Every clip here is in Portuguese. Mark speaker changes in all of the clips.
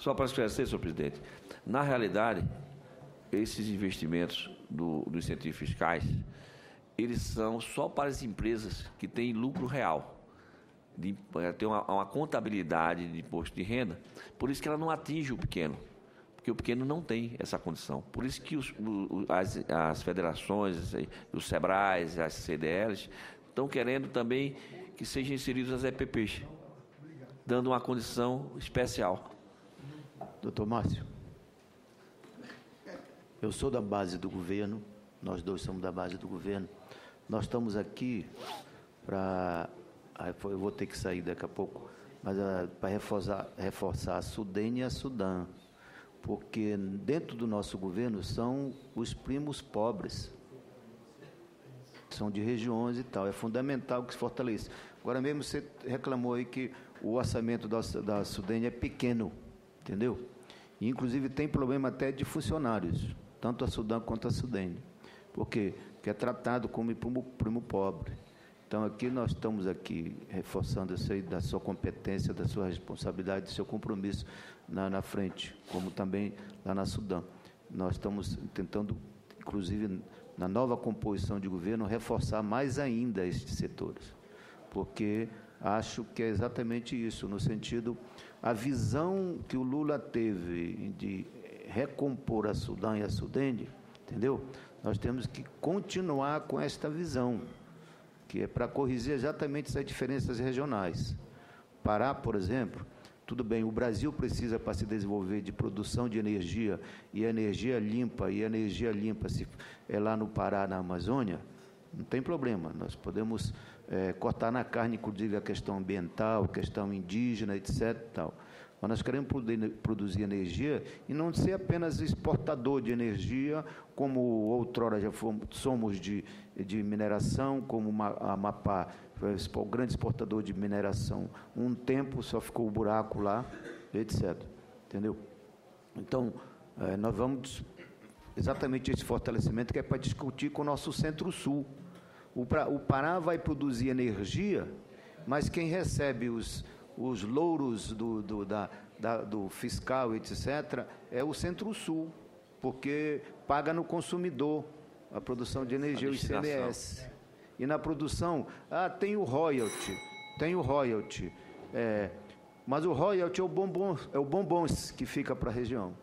Speaker 1: Só para esclarecer, senhor presidente, na realidade, esses investimentos dos incentivos fiscais, eles são só para as empresas que têm lucro real, tem uma contabilidade de imposto de renda, por isso que ela não atinge o pequeno, porque o pequeno não tem essa condição. Por isso que as federações, os SEBRAES, as CDLs, estão querendo também que sejam inseridos as EPPs, dando uma condição especial.
Speaker 2: Doutor Márcio, eu sou da base do governo, nós dois somos da base do governo. Nós estamos aqui para... Eu vou ter que sair daqui a pouco, mas para reforçar a Sudene e a Sudam, porque dentro do nosso governo são os primos pobres, são de regiões e tal. É fundamental que se fortaleça. Agora mesmo você reclamou aí que o orçamento da Sudene é pequeno, entendeu? E, inclusive, tem problema até de funcionários, tanto a Sudam quanto a Sudene. Por quê? Porque é tratado como primo pobre. Então, aqui nós estamos aqui reforçando isso aí da sua competência, da sua responsabilidade, do seu compromisso na frente, como também lá na Sudam. Nós estamos tentando, inclusive, na nova composição de governo, reforçar mais ainda estes setores, porque acho que é exatamente isso, no sentido, a visão que o Lula teve de recompor a Sudam e a Sudene, entendeu? Nós temos que continuar com esta visão, que é para corrigir exatamente essas diferenças regionais. Pará, por exemplo, tudo bem, o Brasil precisa, para se desenvolver, de produção de energia, e energia limpa, se é lá no Pará, na Amazônia, não tem problema, nós podemos cortar na carne, inclusive, a questão ambiental, a questão indígena, etc. Tal. Mas nós queremos produzir energia e não ser apenas exportador de energia, como outrora somos de mineração, como a Amapá, o grande exportador de mineração. Um tempo só ficou o buraco lá, etc. Entendeu? Então, nós vamos exatamente esse fortalecimento que é para discutir com o nosso Centro-Sul. O Pará vai produzir energia, mas quem recebe os louros do fiscal, etc., é o Centro-Sul, porque paga no consumidor a produção de energia, o ICMS. E na produção, tem o royalty, mas o royalty é o bombom que fica para a região.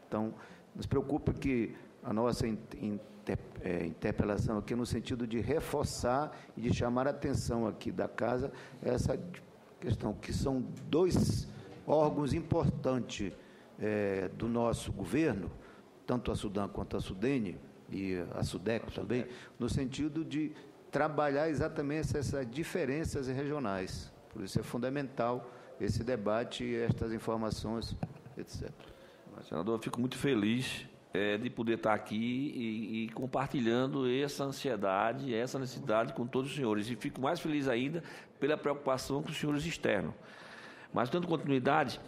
Speaker 2: Então, nos preocupa que a nossa interpelação aqui no sentido de reforçar e de chamar a atenção aqui da Casa essa questão, que são dois órgãos importantes do nosso governo, tanto a Sudam quanto a Sudene, e a Sudeco também, no sentido de trabalhar exatamente essas diferenças regionais. Por isso é fundamental esse debate e estas informações, etc.
Speaker 1: Senador, eu fico muito feliz de poder estar aqui e compartilhando essa ansiedade, essa necessidade com todos os senhores. E fico mais feliz ainda pela preocupação com os senhores externos. Mas, dando continuidade,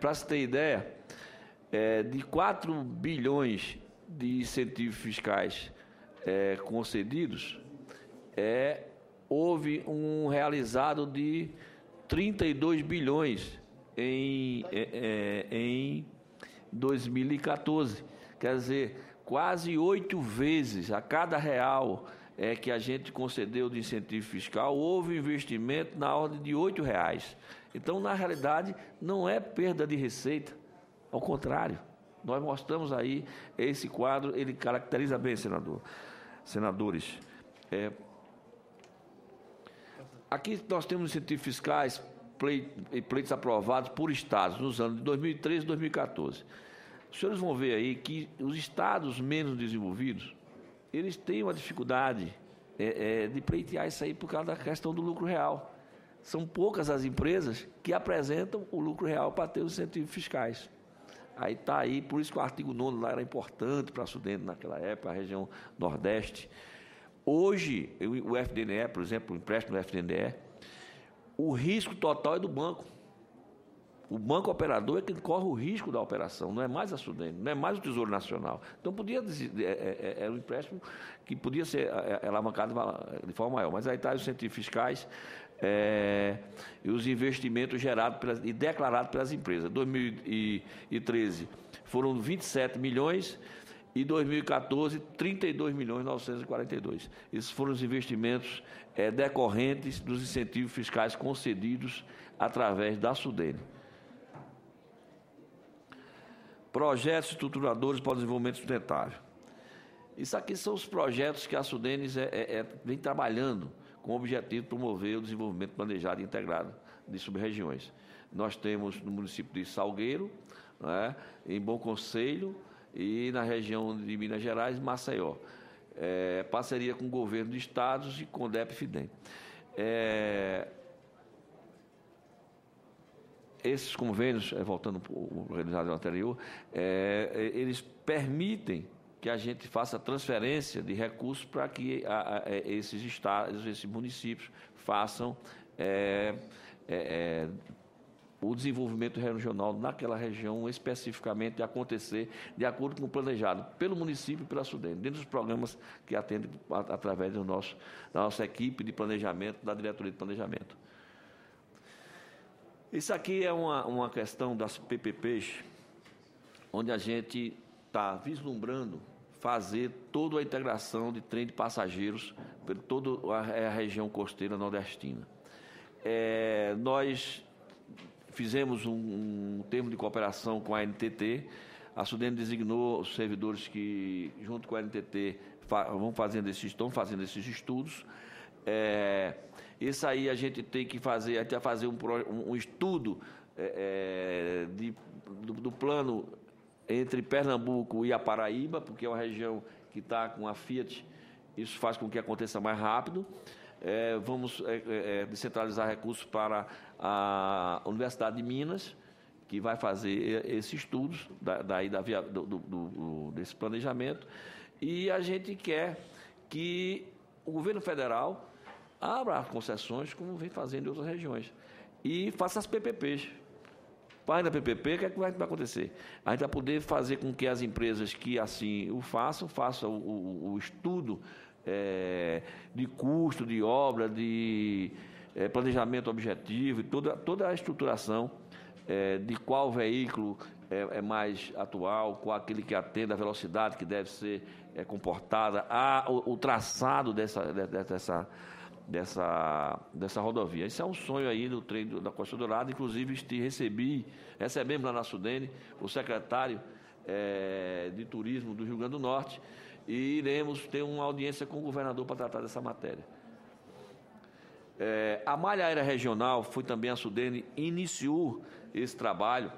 Speaker 1: para se ter ideia, de 4 bilhões de incentivos fiscais concedidos, houve um realizado de 32 bilhões em 2014. Quer dizer, quase 8 vezes a cada real que a gente concedeu de incentivo fiscal, houve investimento na ordem de R$8. Então, na realidade, não é perda de receita, ao contrário. Nós mostramos aí esse quadro, ele caracteriza bem, senadores. Aqui nós temos incentivos fiscais, pleitos aprovados por estados nos anos de 2013 e 2014. Os senhores vão ver aí que os estados menos desenvolvidos, eles têm uma dificuldade de pleitear isso aí por causa da questão do lucro real. São poucas as empresas que apresentam o lucro real para ter os incentivos fiscais. Aí está aí, por isso que o artigo 9º lá era importante para a Sudene naquela época, a região Nordeste. Hoje, o FDNE, por exemplo, o empréstimo do FDNE, o risco total é do banco. O banco operador é quem corre o risco da operação, não é mais a Sudene, não é mais o Tesouro Nacional. Então, era um empréstimo que podia ser alavancado de forma maior. Mas aí está os incentivos fiscais e os investimentos gerados e declarados pelas empresas. 2013 foram 27 milhões e 2014, 32.942. Esses foram os investimentos decorrentes dos incentivos fiscais concedidos através da Sudene. Projetos estruturadores para o desenvolvimento sustentável. Isso aqui são os projetos que a Sudene vem trabalhando com o objetivo de promover o desenvolvimento planejado e integrado de sub-regiões. Nós temos no município de Salgueiro, né, em Bom Conselho e na região de Minas Gerais, Maceió. Parceria com o governo de estados e com o DEP e FIDEM. Esses convênios, voltando para o realizado anterior, eles permitem que a gente faça transferência de recursos para que esses estados, esses municípios façam o desenvolvimento regional naquela região especificamente acontecer de acordo com o planejado pelo município e pela Sudene, dentro dos programas que atendem através da nossa equipe de planejamento, da diretoria de planejamento. Isso aqui é uma questão das PPPs, onde a gente está vislumbrando fazer toda a integração de trem de passageiros por toda a região costeira nordestina. Nós fizemos um termo de cooperação com a NTT, a Sudene designou os servidores que, junto com a NTT, estão fazendo esses estudos. Isso aí a gente tem que fazer, um estudo do plano entre Pernambuco e a Paraíba, porque é uma região que está com a Fiat, isso faz com que aconteça mais rápido. Vamos descentralizar recursos para a Universidade de Minas, que vai fazer esses estudos desse planejamento, e a gente quer que o governo federal abra as concessões, como vem fazendo em outras regiões, e faça as PPPs. Para a PPP, o que vai acontecer? A gente vai poder fazer com que as empresas que assim o façam o estudo de custo, de obra, de planejamento objetivo, e toda a estruturação de qual veículo é mais atual, qual aquele que atende a velocidade que deve ser comportada, o traçado dessa rodovia. Isso é um sonho aí do trem da Costa Dourada. Inclusive, recebemos lá na Sudene o secretário de Turismo do Rio Grande do Norte e iremos ter uma audiência com o governador para tratar dessa matéria. A malha aérea regional foi também a Sudene iniciou esse trabalho,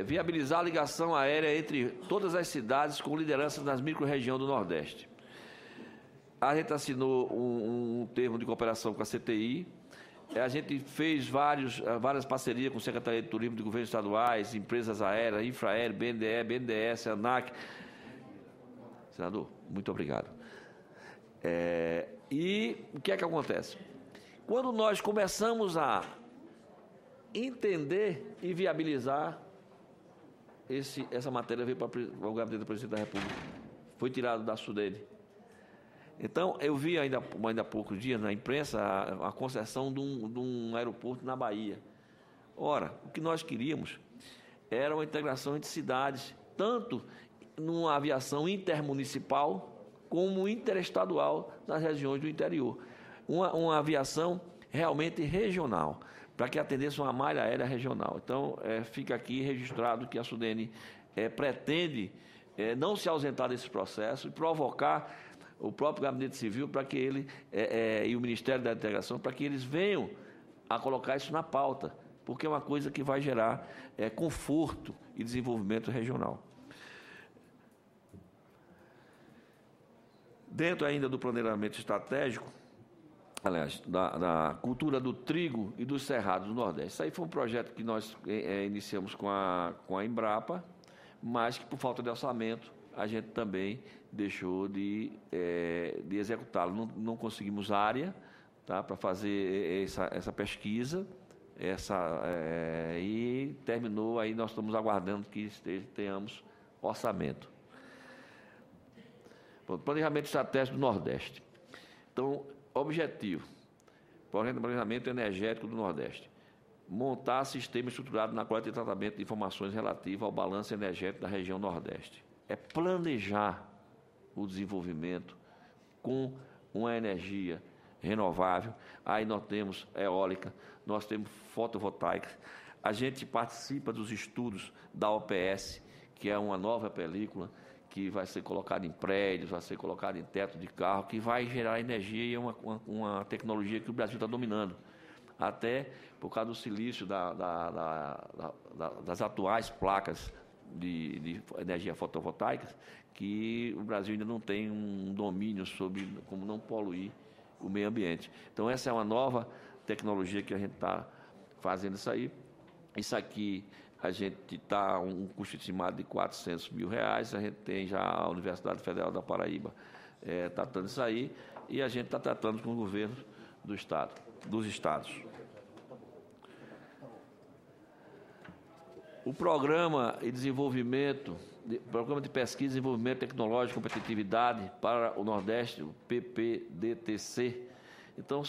Speaker 1: viabilizar a ligação aérea entre todas as cidades com lideranças nas micro-regiões do Nordeste. A gente assinou um termo de cooperação com a CTI, a gente fez várias parcerias com a Secretaria de Turismo de Governos Estaduais, empresas aéreas, Infraero, BNDE, BNDES, ANAC. Senador, muito obrigado. E o que é que acontece? Quando nós começamos a entender e viabilizar, essa matéria veio para o gabinete do Presidente da República, foi tirado da Sudene. Então, eu vi ainda há poucos dias na imprensa a concessão de um aeroporto na Bahia. Ora, o que nós queríamos era uma integração entre cidades, tanto numa aviação intermunicipal como interestadual nas regiões do interior. Uma aviação realmente regional, para que atendesse uma malha aérea regional. Então, fica aqui registrado que a Sudene pretende não se ausentar desse processo e provocar o próprio Gabinete Civil para que ele e o Ministério da Integração, para que eles venham a colocar isso na pauta, porque é uma coisa que vai gerar conforto e desenvolvimento regional. Dentro ainda do planejamento estratégico, aliás, da cultura do trigo e dos cerrados do Nordeste. Isso aí foi um projeto que nós iniciamos com a Embrapa, mas que por falta de orçamento a gente também deixou de executá-lo. Não conseguimos área tá, para fazer essa pesquisa, e terminou, aí nós estamos aguardando que tenhamos orçamento. Planejamento estratégico do Nordeste. Então, objetivo, planejamento energético do Nordeste. Montar sistema estruturado na coleta e tratamento de informações relativas ao balanço energético da região Nordeste. É planejar o desenvolvimento com uma energia renovável. Aí nós temos eólica, nós temos fotovoltaica. A gente participa dos estudos da OPS, que é uma nova película que vai ser colocada em prédios, vai ser colocada em teto de carro, que vai gerar energia e é uma tecnologia que o Brasil está dominando. Até por causa do silício das atuais placas de energia fotovoltaica, que o Brasil ainda não tem um domínio sobre como não poluir o meio ambiente. Então, essa é uma nova tecnologia que a gente está fazendo isso aí. Isso aqui, a gente está um custo estimado de R$400 mil. A gente tem já a Universidade Federal da Paraíba tratando isso aí, e a gente está tratando com o governo do Estado, dos estados. O programa de pesquisa e desenvolvimento tecnológico e competitividade para o Nordeste, o PPDTC. Então,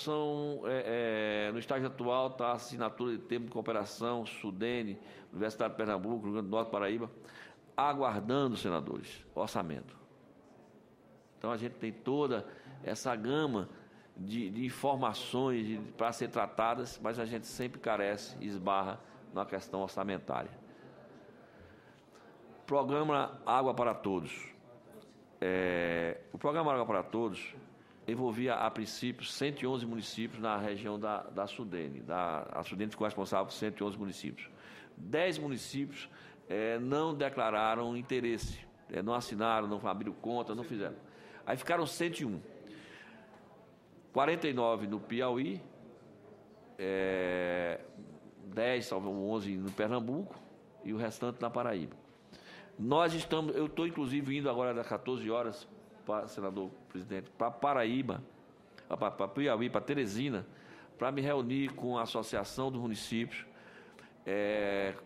Speaker 1: no estágio atual está a assinatura de termo de cooperação, SUDENE, Universidade de Pernambuco, Rio Grande do Norte, Paraíba, aguardando, senadores, orçamento. Então, a gente tem toda essa gama de informações para ser tratadas, mas a gente sempre carece, esbarra na questão orçamentária. Programa Água para Todos. O Programa Água para Todos envolvia, a princípio, 111 municípios na região da SUDENE. A SUDENE ficou responsável por 111 municípios. 10 municípios não declararam interesse, não assinaram, não abriram conta, não fizeram. Aí ficaram 101. 49 no Piauí, 10, 11 no Pernambuco e o restante na Paraíba. Eu estou, inclusive, indo agora às 14 horas, senador presidente, para Paraíba, para Piauí, para Teresina, para me reunir com a Associação dos Municípios,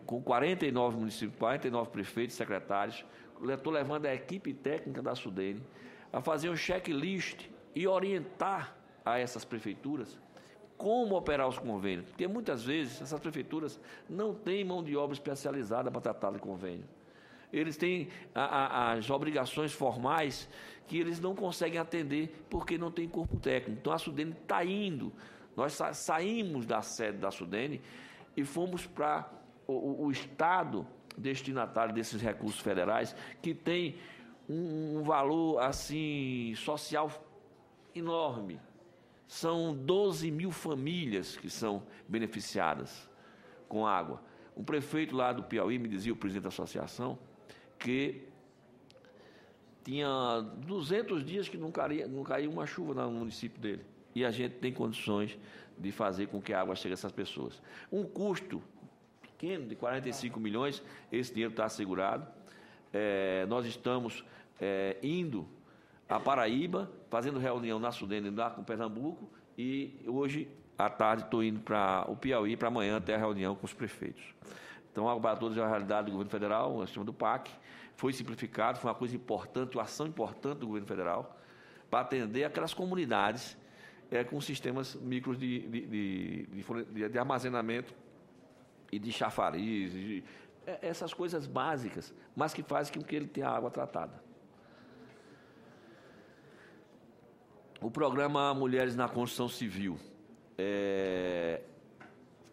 Speaker 1: com 49 municípios, 49 prefeitos e secretários. Estou levando a equipe técnica da SUDENE a fazer um checklist e orientar a essas prefeituras como operar os convênios, porque muitas vezes essas prefeituras não têm mão de obra especializada para tratar de convênio. Eles têm as obrigações formais que eles não conseguem atender porque não tem corpo técnico. Então, a SUDENE está indo. Nós saímos da sede da SUDENE e fomos para o Estado destinatário desses recursos federais, que tem um valor assim social enorme. São 12 mil famílias que são beneficiadas com água. O prefeito lá do Piauí me dizia, o presidente da associação, que tinha 200 dias que não caía uma chuva no município dele. E a gente tem condições de fazer com que a água chegue a essas pessoas. Um custo pequeno, de 45 milhões, esse dinheiro está assegurado. Nós estamos indo a Paraíba, fazendo reunião na SUDENE lá com Pernambuco, e hoje, à tarde, estou indo para o Piauí, para amanhã ter a reunião com os prefeitos. Então, a Água para Todos é uma realidade do governo federal, o sistema do PAC, foi simplificado, foi uma coisa importante, uma ação importante do governo federal, para atender aquelas comunidades com sistemas micros de armazenamento e de chafariz, essas coisas básicas, mas que fazem com que ele tenha água tratada. O programa Mulheres na Construção Civil.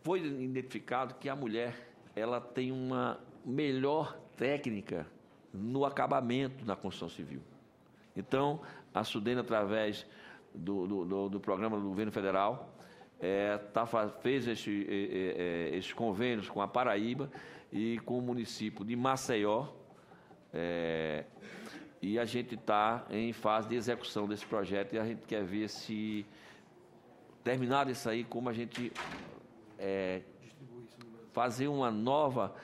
Speaker 1: Foi identificado que a mulher ela tem uma melhor técnica no acabamento na construção civil. Então, a SUDENE, através do programa do governo federal, fez esses convênios com a Paraíba e com o município de Maceió, e a gente está em fase de execução desse projeto e a gente quer ver se, terminado isso aí, como a gente fazer uma nova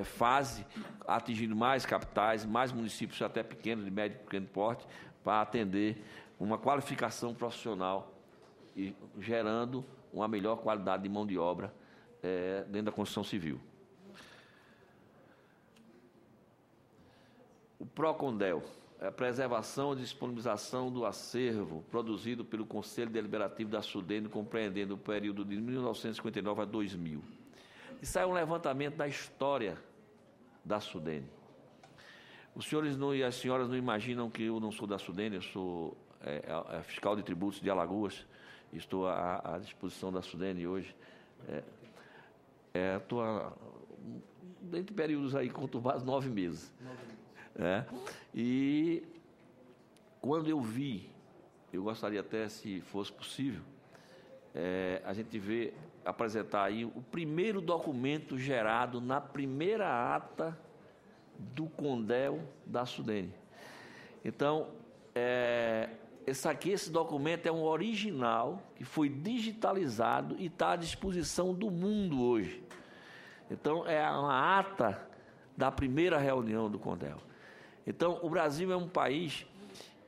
Speaker 1: fase, atingindo mais capitais, mais municípios até pequenos, de médio e pequeno porte, para atender uma qualificação profissional e gerando uma melhor qualidade de mão de obra dentro da construção civil. O PROCONDEL é a preservação e disponibilização do acervo produzido pelo Conselho Deliberativo da SUDENE, compreendendo o período de 1959 a 2000. Isso é um levantamento da história da SUDENE. Os senhores e as senhoras não imaginam que eu não sou da SUDENE, eu sou fiscal de tributos de Alagoas, estou à disposição da SUDENE hoje. Estou dentro de períodos aí conturbados, 9 meses. E quando eu vi, eu gostaria até, se fosse possível, a gente apresentar aí o primeiro documento gerado na primeira ata do CONDEL da SUDENE. Então, esse documento é um original que foi digitalizado e está à disposição do mundo hoje. Então, é uma ata da primeira reunião do CONDEL. Então, o Brasil é um país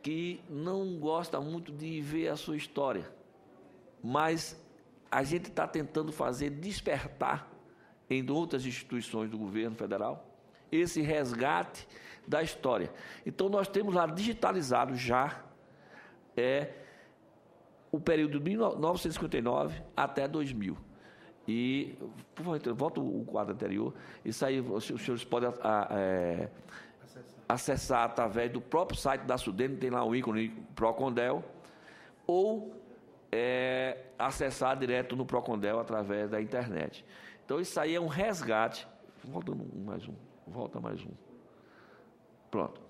Speaker 1: que não gosta muito de ver a sua história, mas a gente está tentando fazer despertar em outras instituições do governo federal esse resgate da história. Então, nós temos lá digitalizado já o período de 1959 até 2000. E, por favor, volta o quadro anterior. Isso aí os senhores podem acessar através do próprio site da SUDENE, tem lá o ícone PROCONDEL, ou acessar direto no PROCONDEL através da internet. Então, isso aí é um resgate. Volta mais um. Pronto.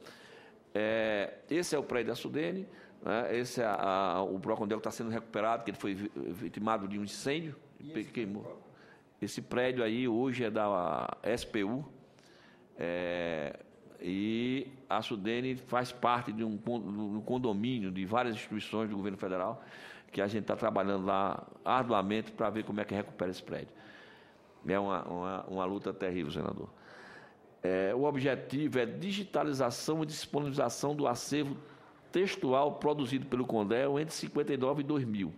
Speaker 1: Esse é o prédio da SUDENE, né? Esse o PROCONDEL está sendo recuperado, porque ele foi vitimado de um incêndio, e queimou. Esse prédio aí hoje é da SPU, e a SUDENE faz parte de um condomínio de várias instituições do governo federal, que a gente está trabalhando lá arduamente para ver como é que recupera esse prédio. É uma luta terrível, senador. O objetivo é digitalização e disponibilização do acervo textual produzido pelo CONDEL entre 59 e 2000,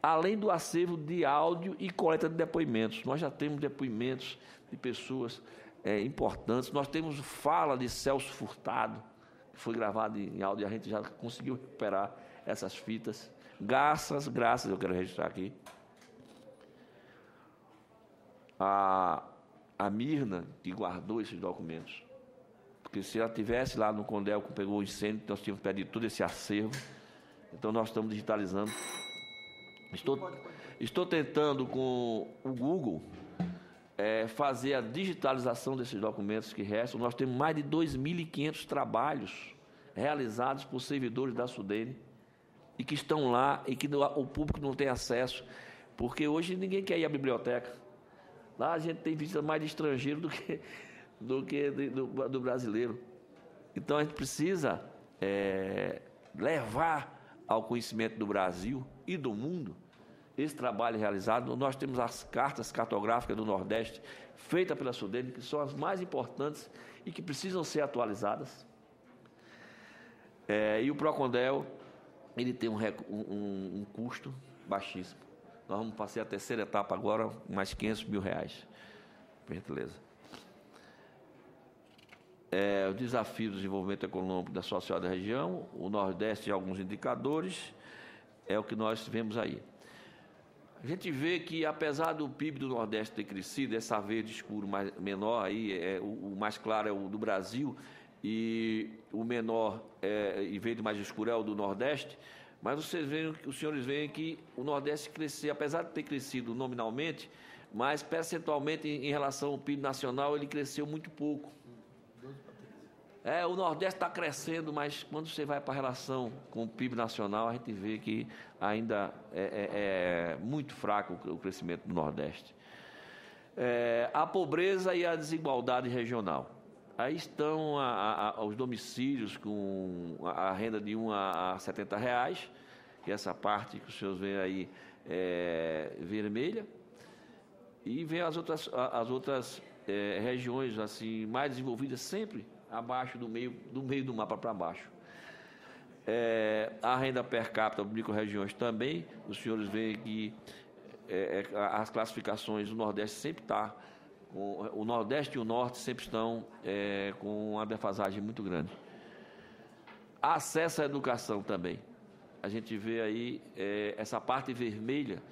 Speaker 1: além do acervo de áudio e coleta de depoimentos. Nós já temos depoimentos de pessoas importantes. Nós temos fala de Celso Furtado, que foi gravado em áudio, e a gente já conseguiu recuperar essas fitas. Graças, eu quero registrar aqui. A Mirna, que guardou esses documentos, porque se ela tivesse lá no CONDEL, que pegou o incêndio, nós tínhamos perdido todo esse acervo. Então, nós estamos digitalizando. Estou tentando, com o Google, fazer a digitalização desses documentos que restam. Nós temos mais de 2.500 trabalhos realizados por servidores da SUDENE e que estão lá e que o público não tem acesso, porque hoje ninguém quer ir à biblioteca. Lá a gente tem visita mais de estrangeiro do que do brasileiro. Então, a gente precisa levar ao conhecimento do Brasil e do mundo esse trabalho realizado. Nós temos as cartas cartográficas do Nordeste, feitas pela SUDENE, que são as mais importantes e que precisam ser atualizadas. E o PROCONDEL, ele tem um custo baixíssimo. Nós vamos passar a terceira etapa agora, mais R$500 mil. Por gentileza. O desafio do desenvolvimento econômico da sociedade da região, o Nordeste e alguns indicadores, é o que nós vemos aí. A gente vê que, apesar do PIB do Nordeste ter crescido, essa verde escuro menor, aí, o mais claro é o do Brasil, e o menor e verde mais escuro é o do Nordeste, mas os senhores veem que o Nordeste cresceu, apesar de ter crescido nominalmente, mas percentualmente em relação ao PIB nacional, ele cresceu muito pouco. O Nordeste está crescendo, mas quando você vai para a relação com o PIB nacional, a gente vê que ainda é muito fraco o crescimento do Nordeste. A pobreza e a desigualdade regional. Aí estão os domicílios com a renda de R$1 a R$70, que é essa parte que os senhores veem aí vermelha, e vem as outras regiões assim mais desenvolvidas sempre abaixo do meio do mapa para baixo. A renda per capita das micro-regiões também. Os senhores veem que as classificações do Nordeste sempre estão, o Nordeste e o Norte sempre estão com uma defasagem muito grande. Acesso à educação também. A gente vê aí essa parte vermelha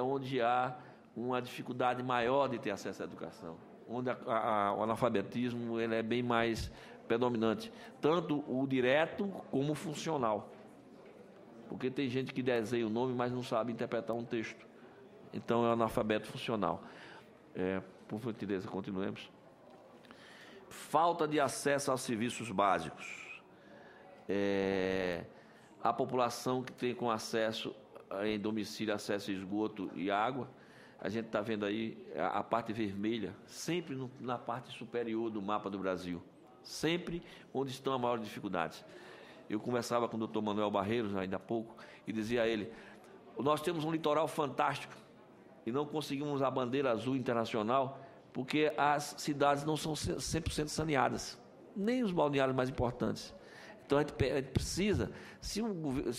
Speaker 1: onde há uma dificuldade maior de ter acesso à educação, onde o analfabetismo ele é bem mais predominante, tanto o direto como o funcional. Porque tem gente que desenha o nome, mas não sabe interpretar um texto. Então, é o analfabeto funcional. Por gentileza, continuemos. Falta de acesso aos serviços básicos. A população que tem com acesso em domicílio, acesso a esgoto e água, a gente está vendo aí a parte vermelha, sempre na parte superior do mapa do Brasil. Sempre onde estão as maiores dificuldades. Eu conversava com o doutor Manuel Barreiros, ainda há pouco, e dizia a ele, nós temos um litoral fantástico e não conseguimos a bandeira azul internacional porque as cidades não são 100% saneadas, nem os balneários mais importantes. Então, a gente precisa, se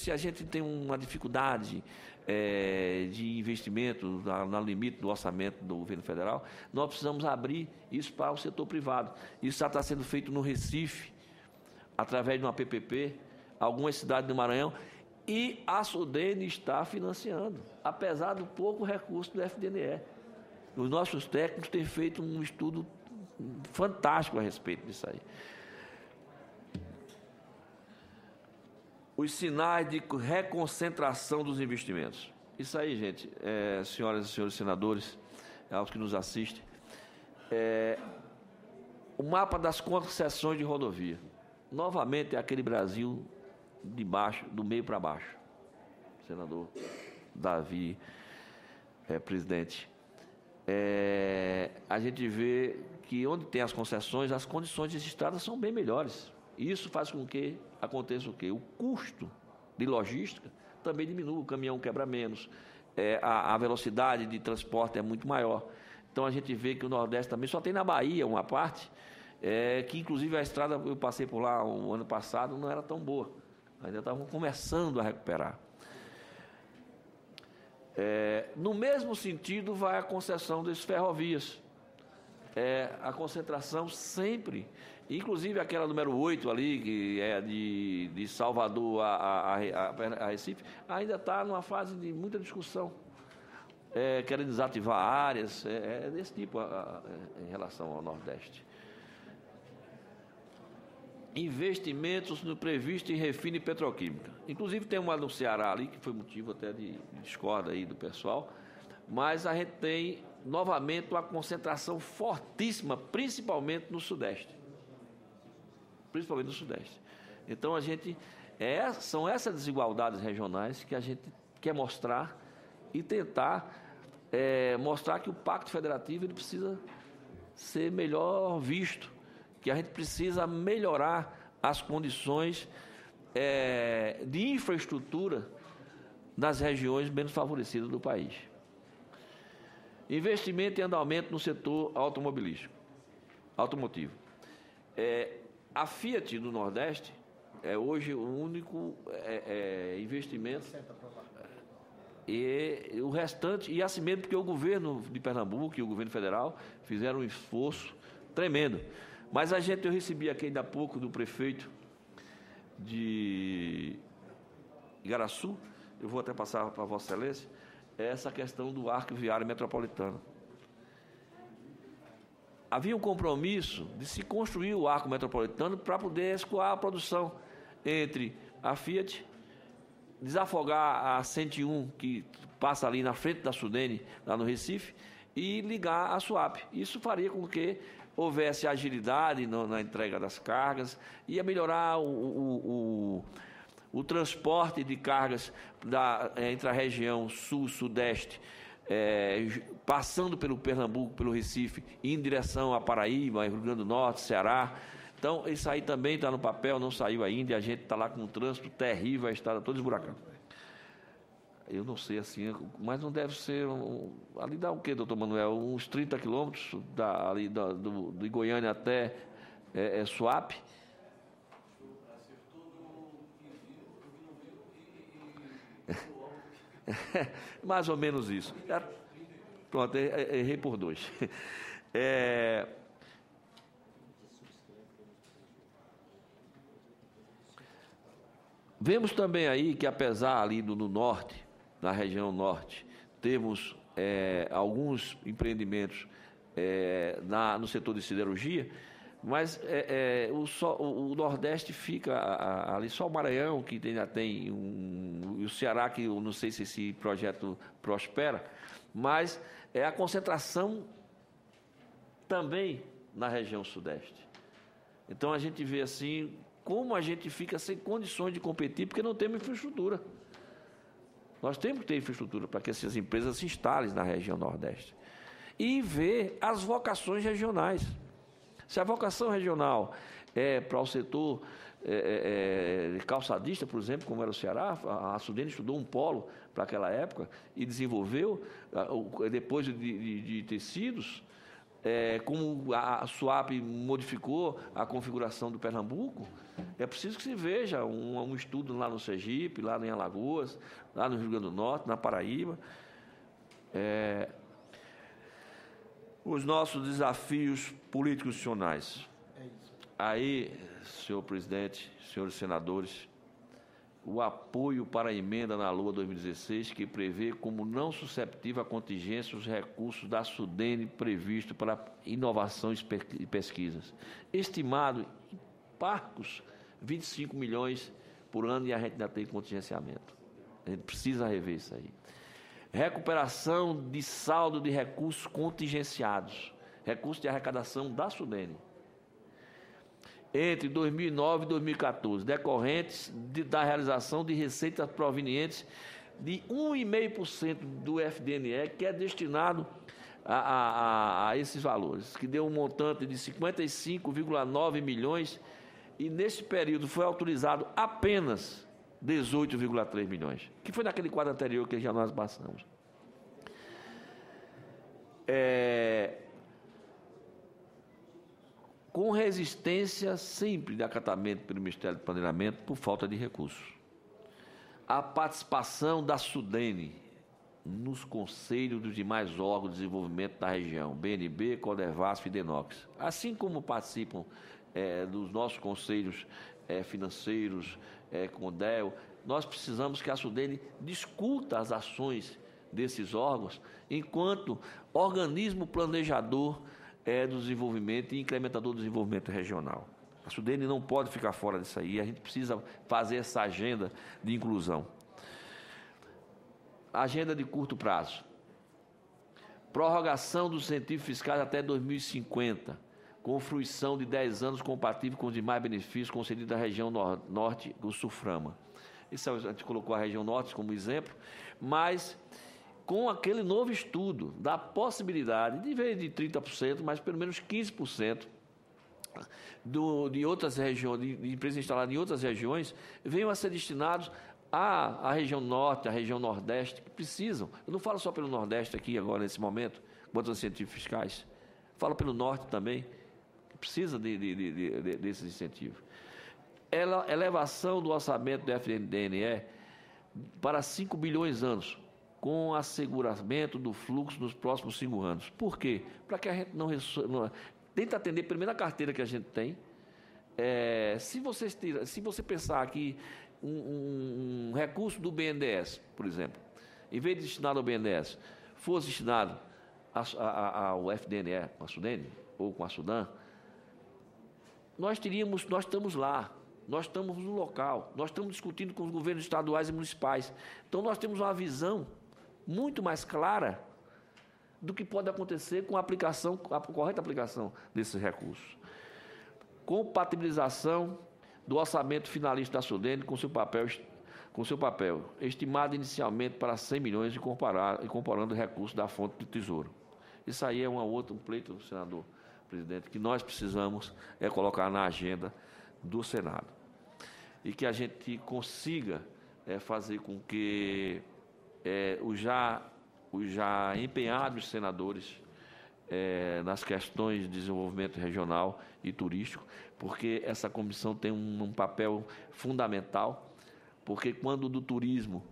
Speaker 1: a gente tem uma dificuldade de investimento no limite do orçamento do governo federal, nós precisamos abrir isso para o setor privado. Isso já está sendo feito no Recife, através de uma PPP, algumas cidades do Maranhão, e a Sudene está financiando, apesar do pouco recurso do FDNE. Os nossos técnicos têm feito um estudo fantástico a respeito disso aí. Os sinais de reconcentração dos investimentos. Isso aí, gente, senhoras e senhores senadores, aos que nos assistem, o mapa das concessões de rodovia. Novamente é aquele Brasil de baixo, do meio para baixo. Senador Davi, presidente. A gente vê que onde tem as concessões, as condições de estrada são bem melhores. Isso faz com que aconteça o quê? O custo de logística também diminui, o caminhão quebra menos, a velocidade de transporte é muito maior. Então, a gente vê que o Nordeste também só tem na Bahia uma parte, que inclusive a estrada, eu passei por lá o ano passado, não era tão boa. Ainda estavam começando a recuperar. No mesmo sentido, vai a concessão das ferrovias. A concentração sempre, inclusive aquela número 8 ali, que é de Salvador a Recife, ainda está numa fase de muita discussão, querendo desativar áreas, desse tipo em relação ao Nordeste. Investimentos no previsto em refino e petroquímica. Inclusive tem uma no Ceará ali, que foi motivo até de discórdia aí do pessoal, mas a gente tem novamente uma concentração fortíssima, principalmente no Sudeste. Principalmente no Sudeste. Então, são essas desigualdades regionais que a gente quer mostrar e tentar mostrar que o Pacto Federativo ele precisa ser melhor visto, que a gente precisa melhorar as condições de infraestrutura nas regiões menos favorecidas do país. Investimento em andamento no setor automotivo. A Fiat do Nordeste é hoje o único investimento. E o restante, e assim mesmo, porque o governo de Pernambuco e o governo federal fizeram um esforço tremendo. Mas eu recebi aqui ainda há pouco do prefeito de Igaraçu, eu vou até passar para a Vossa Excelência, essa questão do arco viário metropolitano. Havia um compromisso de se construir o arco metropolitano para poder escoar a produção entre a Fiat, desafogar a 101, que passa ali na frente da Sudene, lá no Recife, e ligar a Suape. Isso faria com que houvesse agilidade na entrega das cargas, ia melhorar o transporte de cargas entre a região sul-sudeste, passando pelo Pernambuco, pelo Recife, indo em direção a Paraíba, Rio Grande do Norte, Ceará. Então, isso aí também está no papel, não saiu ainda, e a gente está lá com um trânsito terrível, a estrada toda esburacada. Eu não sei assim, mas não deve ser... ali dá o quê, doutor Manuel? Uns 30 quilômetros ali de Goiânia até Suape? Mais ou menos isso. Pronto, errei por 2. Vemos também aí que, apesar ali no norte, na região norte, temos alguns empreendimentos no setor de siderurgia, mas o Nordeste fica ali, só o Maranhão, que ainda tem e o Ceará, que eu não sei se esse projeto prospera, mas é a concentração também na região Sudeste. Então, a gente vê assim, como a gente fica sem condições de competir, porque não temos infraestrutura. Nós temos que ter infraestrutura para que essas empresas se instalem na região Nordeste. E ver as vocações regionais. Se a vocação regional é para o setor calçadista, por exemplo, como era o Ceará, a Sudene estudou um polo para aquela época e desenvolveu, depois de tecidos, como a SUAP modificou a configuração do Pernambuco, é preciso que se veja um estudo lá no Sergipe, lá em Alagoas, lá no Rio Grande do Norte, na Paraíba. Os nossos desafios políticos institucionais. Aí, senhor presidente, senhores senadores, o apoio para a emenda na LOA 2016, que prevê como não susceptível à contingência os recursos da Sudene previsto para inovação e pesquisas, estimado em parcos 25 milhões por ano, e a gente ainda tem contingenciamento. A gente precisa rever isso aí. Recuperação de saldo de recursos contingenciados, recursos de arrecadação da Sudene, entre 2009 e 2014, decorrentes da realização de receitas provenientes de 1,5% do FDNE, que é destinado a esses valores, que deu um montante de 55,9 milhões, e nesse período foi autorizado apenas 18,3 milhões, que foi naquele quadro anterior que já nós passamos. Com resistência sempre de acatamento pelo Ministério do Planejamento por falta de recursos. A participação da Sudene nos conselhos dos demais órgãos de desenvolvimento da região, BNB, Codevasf e Denox, assim como participam dos nossos conselhos financeiros, CONDEL, nós precisamos que a Sudene discuta as ações desses órgãos enquanto organismo planejador do desenvolvimento e incrementador do desenvolvimento regional. A Sudene não pode ficar fora disso aí, a gente precisa fazer essa agenda de inclusão. Agenda de curto prazo. Prorrogação dos incentivos fiscais até 2050, com fruição de 10 anos compatível com os demais benefícios concedidos à região norte, o SUFRAMA. Isso a gente colocou a região norte como exemplo, mas com aquele novo estudo da possibilidade, de vez de 30%, mas pelo menos 15% de outras regiões, de empresas instaladas em outras regiões, venham a ser destinados à região norte, à região nordeste, que precisam. Eu não falo só pelo nordeste aqui agora, nesse momento, quanto aos incentivos fiscais. Falo pelo norte também, que precisa desses incentivos. Elevação do orçamento do FDNE para 5 bilhões anos, com asseguramento do fluxo nos próximos 5 anos. Por quê? Para que a gente não tenta atender primeiro a carteira que a gente tem. Se você pensar que um recurso do BNDES, por exemplo, em vez de destinado ao BNDES, fosse destinado ao FDNE, com a Sudene, ou com a Sudan, nós estamos lá, nós estamos no local, nós estamos discutindo com os governos estaduais e municipais. Então, nós temos uma visão muito mais clara do que pode acontecer com a correta aplicação desses recursos. Compatibilização do orçamento finalista da Sudene com seu papel, estimado inicialmente para 100 milhões e comparando recursos da fonte do Tesouro. Isso aí é um pleito, senador presidente, que nós precisamos colocar na agenda do Senado. E que a gente consiga fazer com que os já empenhados senadores nas questões de desenvolvimento regional e turístico, porque essa comissão tem um papel fundamental, porque quando do turismo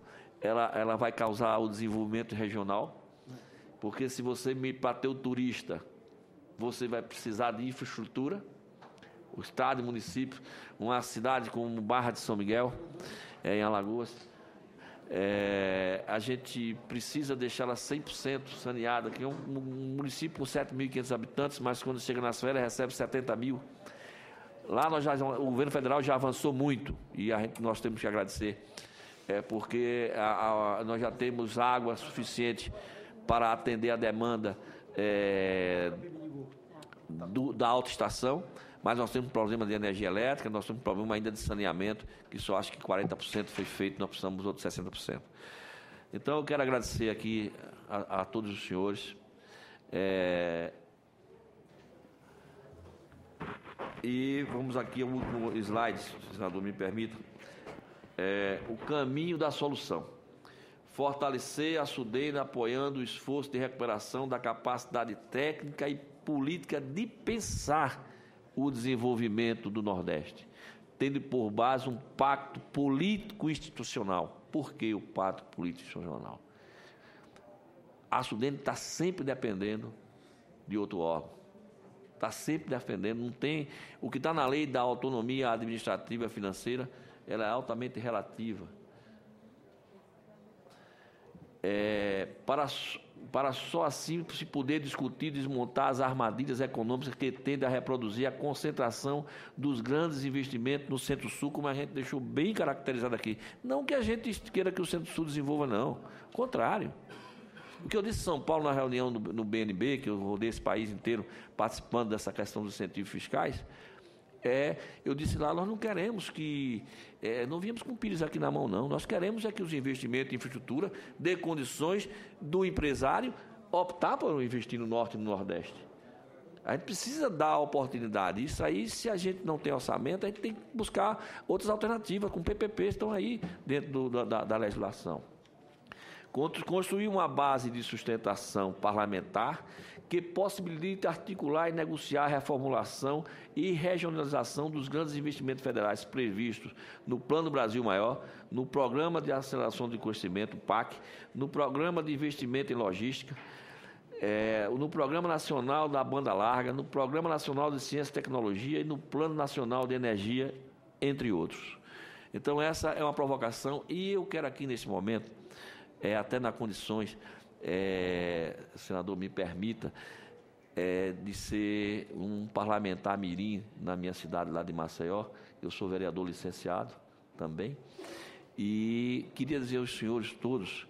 Speaker 1: ela vai causar o desenvolvimento regional, porque se você para ter o turista, você vai precisar de infraestrutura. O estado e município, uma cidade como Barra de São Miguel, em Alagoas, a gente precisa deixá-la 100% saneada, que é um município com 7.500 habitantes, mas quando chega nas férias recebe 70 mil. Lá o governo federal já avançou muito e nós temos que agradecer, porque nós já temos água suficiente para atender a demanda da autoestação, mas nós temos um problema de energia elétrica, nós temos um problema ainda de saneamento, que só acho que 40% foi feito, nós precisamos dos outros 60%. Então, eu quero agradecer aqui a todos os senhores. E vamos aqui ao último slide, se o senador me permita. O caminho da solução. Fortalecer a SUDENE apoiando o esforço de recuperação da capacidade técnica e política de pensar o desenvolvimento do Nordeste, tendo por base um pacto político-institucional. Por que o pacto político-institucional? A SUDENE está sempre dependendo de outro órgão. Está sempre defendendo, não tem... O que está na lei da autonomia administrativa e financeira, ela é altamente relativa. Para só assim se poder discutir e desmontar as armadilhas econômicas que tendem a reproduzir a concentração dos grandes investimentos no Centro-Sul, como a gente deixou bem caracterizado aqui. Não que a gente queira que o Centro-Sul desenvolva, não. Ao contrário. O que eu disse em São Paulo, na reunião no BNB, que eu rodei esse país inteiro participando dessa questão dos incentivos fiscais, eu disse lá, nós não queremos que... não viemos com pires aqui na mão, não. Nós queremos que os investimentos em infraestrutura dê condições do empresário optar por investir no Norte e no Nordeste. A gente precisa dar oportunidade. Isso aí, se a gente não tem orçamento, a gente tem que buscar outras alternativas, com PPP, estão aí dentro da legislação. Construir uma base de sustentação parlamentar que possibilite articular e negociar a reformulação e regionalização dos grandes investimentos federais previstos no Plano Brasil Maior, no Programa de Aceleração de Crescimento, PAC, no Programa de Investimento em Logística, no Programa Nacional da Banda Larga, no Programa Nacional de Ciência e Tecnologia e no Plano Nacional de Energia, entre outros. Então, essa é uma provocação e eu quero aqui, nesse momento, até nas condições, senador, me permita, de ser um parlamentar mirim na minha cidade lá de Maceió. Eu sou vereador licenciado também. E queria dizer aos senhores todos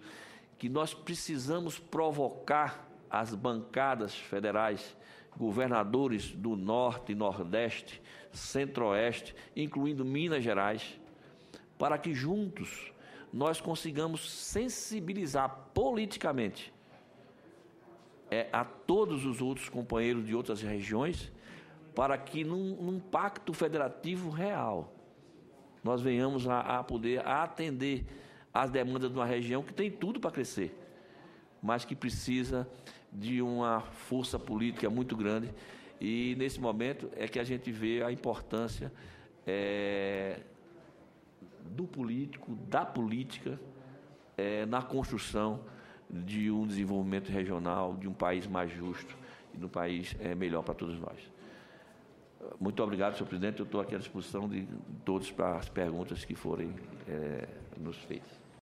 Speaker 1: que nós precisamos provocar as bancadas federais, governadores do Norte e Nordeste, Centro-Oeste, incluindo Minas Gerais, para que juntos nós consigamos sensibilizar politicamente a todos os outros companheiros de outras regiões, para que num pacto federativo real nós venhamos a poder atender às demandas de uma região que tem tudo para crescer, mas que precisa de uma força política muito grande. E nesse momento é que a gente vê a importância do político, da política, na construção de um desenvolvimento regional, de um país mais justo e de um país melhor para todos nós. Muito obrigado, senhor presidente. Eu estou aqui à disposição de todos para as perguntas que forem nos feitas.